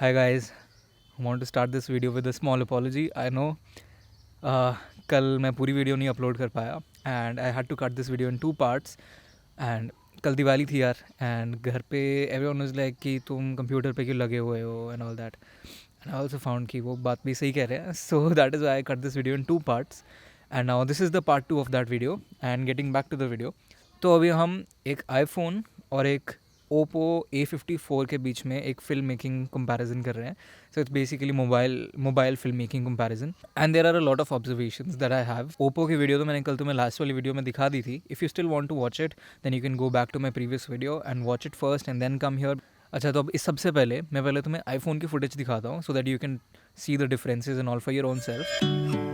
Hi guys, I want to start this video with a small apology. I know कल मैं पूरी video नहीं upload कर पाया and I had to cut this video in 2 parts and कल दिवाली थी यार एंड घर पे एवरीवन वाज लाइक कि तुम कंप्यूटर पे क्यों लगे हुए हो and all that and I also found कि वो बात भी सही कह रहे हैं so that is why I cut this video in 2 parts and now this is the part 2 of that video and getting back to the video. तो अभी हम एक आईफोन और एक ओप्पो A54 के बीच में एक फिल्म मेकिंग कंपैरिजन कर रहे हैं. So it's basically mobile film making comparison and there are a lot of observations that I have. Oppo की वीडियो तो मैंने कल तुम्हें लास्ट वाली वीडियो में दिखा दी थी. If you still want to watch it then you can go back to my previous video and watch it first and then come here. अच्छा, तो अब इस सबसे पहले मैं पहले तुम्हें आईफोन की फुटेज दिखाता हूँ so that you can see the differences and all for your own self.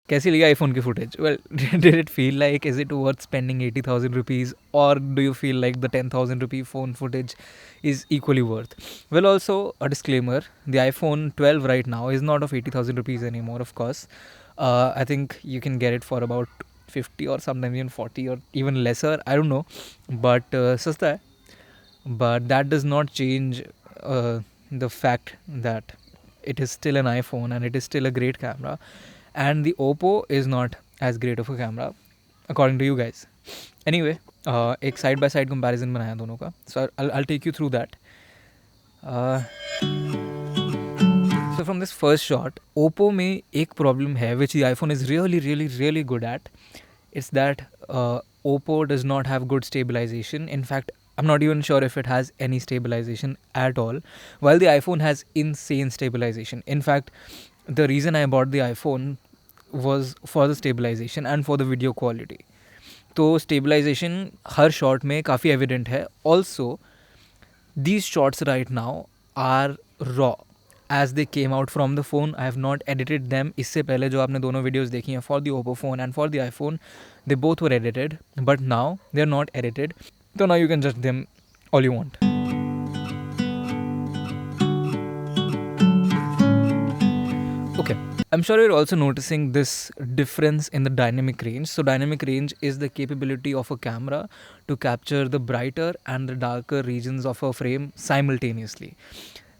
कैसी लगी आईफोन की footage? Well, did it feel like is it worth spending 80,000 rupees और do you feel like the 10,000 rupee phone footage is equally worth? Well, also a disclaimer, the iPhone 12 right now is not of 80,000 rupees anymore, of course. I think you can get it for about 50 or sometimes even 40 or even lesser, I don't know, but सस्ता है. But that does not change the fact that it is still an iPhone and it is still a great camera. And the Oppo is not as great of a camera according to you guys. Anyway, एक side by side comparison बनाया दोनों का. So I'll take you through that. So from this first shot, Oppo में एक problem है which the iPhone is really good at. It's that Oppo does not have good stabilization. In fact, I'm not even sure if it has any stabilization at all, while the iPhone has insane stabilization. In fact, the reason I bought the iPhone was for the stabilization and for the video quality. तो stabilization हर shot में काफ़ी evident है. Also, these shots right now are raw as they came out from the phone. I have not edited them. इससे पहले जो आपने दोनों videos देखी हैं for the Oppo phone and for the iPhone, they both were edited, but now they are not edited. So now you can judge them all you want. Okay, I'm sure you're also noticing this difference in the dynamic range. So dynamic range is the capability of a camera to capture the brighter and the darker regions of a frame simultaneously.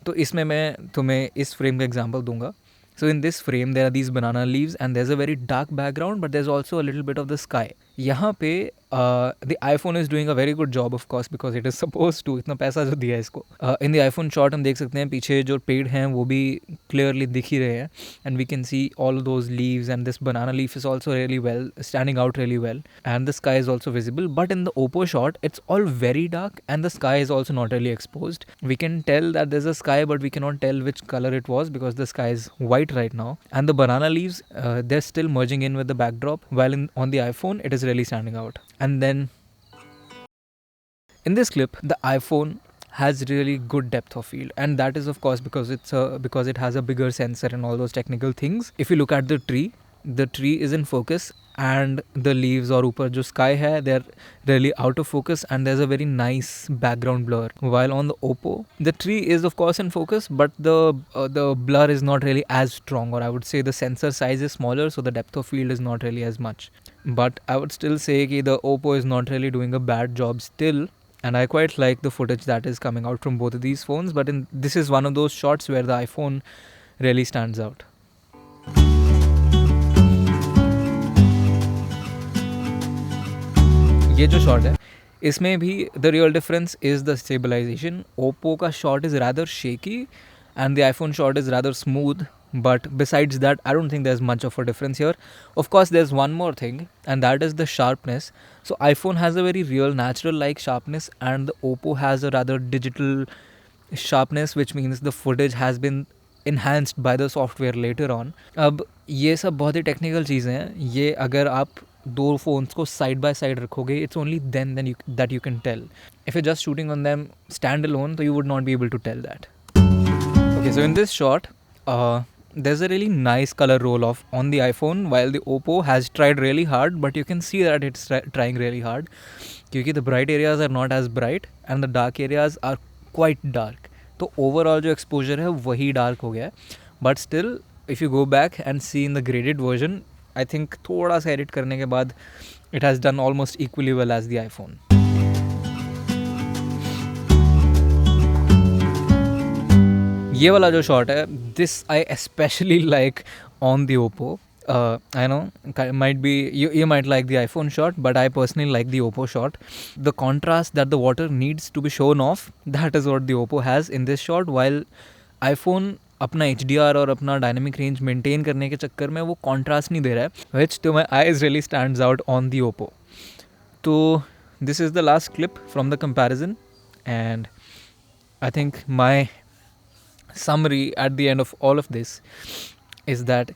तो इसमें मैं तुम्हें इस frame का example दूंगा. So in this frame there are these banana leaves and there's a very dark background, but there's also a little bit of the sky. यहाँ पे the iPhone is doing a very good job of course because it is supposed to. इतना पैसा जो दिया है इसको. In the iPhone shot हम देख सकते हैं पीछे जो पेड़ हैं वो भी clearly दिख ही रहे हैं and we can see all those leaves and this banana leaf is also really well standing out really well and the sky is also visible. But in the Oppo shot it's all very dark and the sky is also not really exposed. We can tell that there's a sky but we cannot tell which color it was because the sky is white right now and the banana leaves they're still merging in with the backdrop while on the iPhone it is really standing out. And then in this clip the iPhone has really good depth of field and that is of course because it has a bigger sensor and all those technical things. If you look at the tree is in focus and the leaves or ऊपर जो sky है they're really out of focus and there's a very nice background blur, while on the Oppo the tree is of course in focus but the blur is not really as strong, or I would say the sensor size is smaller so the depth of field is not really as much. But I would still say कि the Oppo is not really doing a bad job still and I quite like the footage that is coming out from both of these phones, but this is one of those shots where the iPhone really stands out. ये जो shot है इसमें भी the real difference is the stabilisation. Oppo का shot is rather shaky and the iPhone shot is rather smooth, but besides that I don't think there's much of a difference here. Of course there's one more thing and that is the sharpness. So iPhone has a very real natural like sharpness and the Oppo has a rather digital sharpness, which means the footage has been enhanced by the software later on. अब ये सब बहुत ही technical चीज़ें हैं. ये अगर आप दो फ़ोन्स को साइड बाय साइड रखोगे it's only then that you can tell. If you just shooting on them stand alone तो you would not be able to tell that. Okay, so in this shot there's a really nice color roll off on the iPhone, while the Oppo has tried really hard, but you can see that it's trying really hard क्योंकि the bright areas are not as bright and the dark areas are quite dark. तो overall जो exposure है वही dark हो गया है, but still if you go back and see in the graded version, I think थोड़ा सा edit करने के बाद it has done almost equally well as the iPhone. ये वाला जो शॉट है, this I specially like on the Oppo. I know might be you might like the iPhone shot, but I personally like the Oppo shot. The contrast that the water needs to be shown off, that is what the Oppo has in this shot, while iPhone अपना HDR और अपना dynamic range maintain करने के चक्कर में वो contrast नहीं दे रहा है, which to my eyes really stands out on the Oppo. तो this is the last clip from the comparison, and I think my summary at the end of all of this is that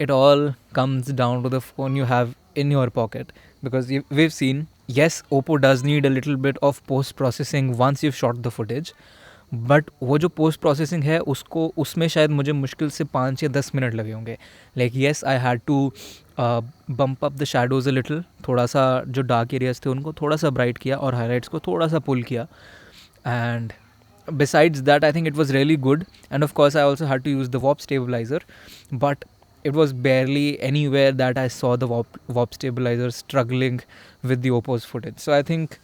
it all comes down to the phone you have in your pocket, because we've seen, yes, Oppo does need a little bit of post processing once you've shot the footage, but वो जो post processing है उसको उसमें शायद मुझे मुश्किल से 5 या 10 मिनट लगे होंगे. Like yes, I had to bump up the shadows a little, थोड़ा सा जो डार्क एरियाज थे उनको थोड़ा सा ब्राइट किया और हाईलाइट्स को थोड़ा सा पुल किया, and besides that I think it was really good. And of course I also had to use the warp stabilizer, but it was barely anywhere that I saw the warp stabilizer struggling with the Oppo's footage. So I think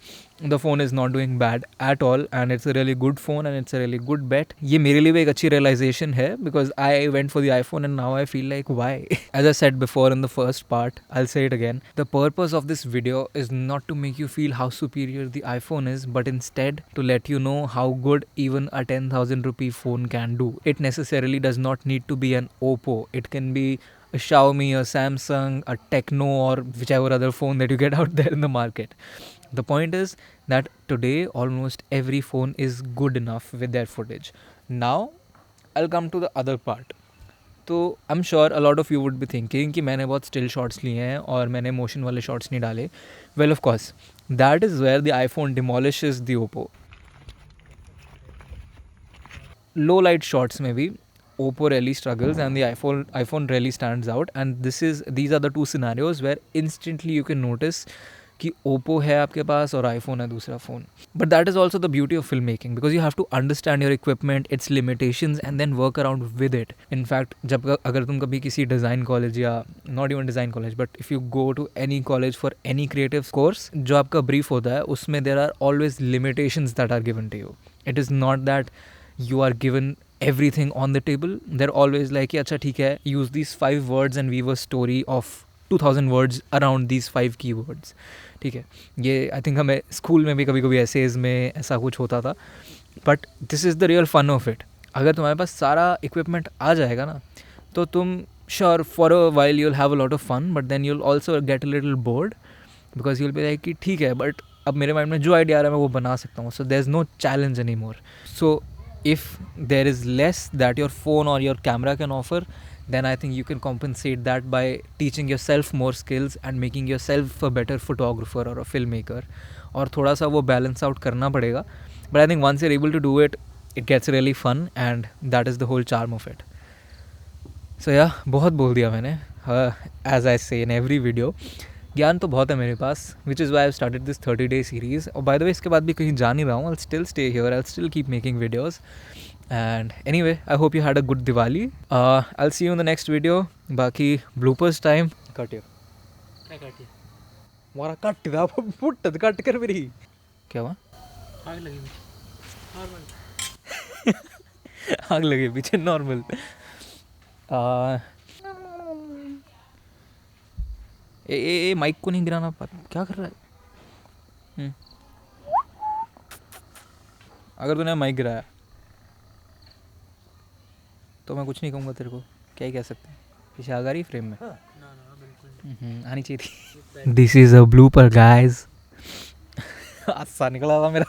the phone is not doing bad at all, and it's a really good phone and it's a really good bet. ये मेरे लिए भी एक अच्छी realization है, because I went for the iPhone and now I feel like why. As I said before in the first part, I'll say it again, the purpose of this video is not to make you feel how superior the iPhone is, but instead to let you know how good even a 10,000 rupee phone can do. It necessarily does not need to be an Oppo. It can be a Xiaomi, a Samsung, a Tecno, or whichever other phone that you get out there in the market. The point is that today almost every phone is good enough with their footage. Now I'll come to the other part. तो I am sure a lot of you would be thinking कि मैंने बहुत still shots लिए हैं और मैंने motion वाले shots नहीं डाले. Well of course that is where the iPhone demolishes the Oppo. Low light shots में भी Oppo really struggles and the iPhone really stands out, and these are the two scenarios where instantly you can notice कि Oppo है आपके पास और iPhone है दूसरा phone. But that is also the beauty of filmmaking, because you have to understand your equipment, its limitations, and then work around with it. In fact, अगर तुम कभी किसी design college या not even design college, but if you go to any college for any creative course, जो आपका brief होता है उसमें there are always limitations that are given to you. It is not that you are given everything on the table. They're always like, अच्छा ठीक है, use these 5 words and weave a story of 2000 words around these 5 keywords. ठीक है, ये I think हमें school में भी कभी कभी एसेज में ऐसा कुछ होता था, but this is the real fun of it. अगर तुम्हारे पास सारा इक्विपमेंट आ जाएगा ना, तो तुम sure for a while you'll have a lot of fun, but then you'll also get a little bored, because you'll be like कि ठीक है, बट अब मेरे माइंड में जो आइडिया आ रहा है मैं वो बना सकता हूँ. So there is no challenge any more. So if there is less that your phone or your camera can offer, then I think you can compensate that by teaching yourself more skills and making yourself a better photographer or a filmmaker. और थोड़ा सा वो balance out करना पड़ेगा, but I think once you're able to do it, it gets really fun, and that is the whole charm of it. So yeah, बहुत बोल दिया मैंने. As I say in every video, ज्ञान तो बहुत है मेरे पास, which is why I started this 30-day series. और बाय द वे इसके बाद भी कहीं जा नहीं रहा हूँ. I still stay here, I still keep making videos. And anyway, I hope you had a good Diwali. I see you in the next video. बाकी ब्लूपर्स टाइम काटियो, क्या काटियो मारा कट दा फुट कट कर मेरी. क्या हुआ? आग लगी नॉर्मल. आग लगी पीछे नॉर्मल. ए माइक को नहीं गिराना. क्या कर रहा है? अगर तूने माइक गिराया तो मैं कुछ नहीं कहूँगा तेरे को. क्या ही कह सकते हैं. पीछे आ रही फ्रेम में. आनी चाहिए थी. This is a blooper guys. हादसा निकला था मेरा.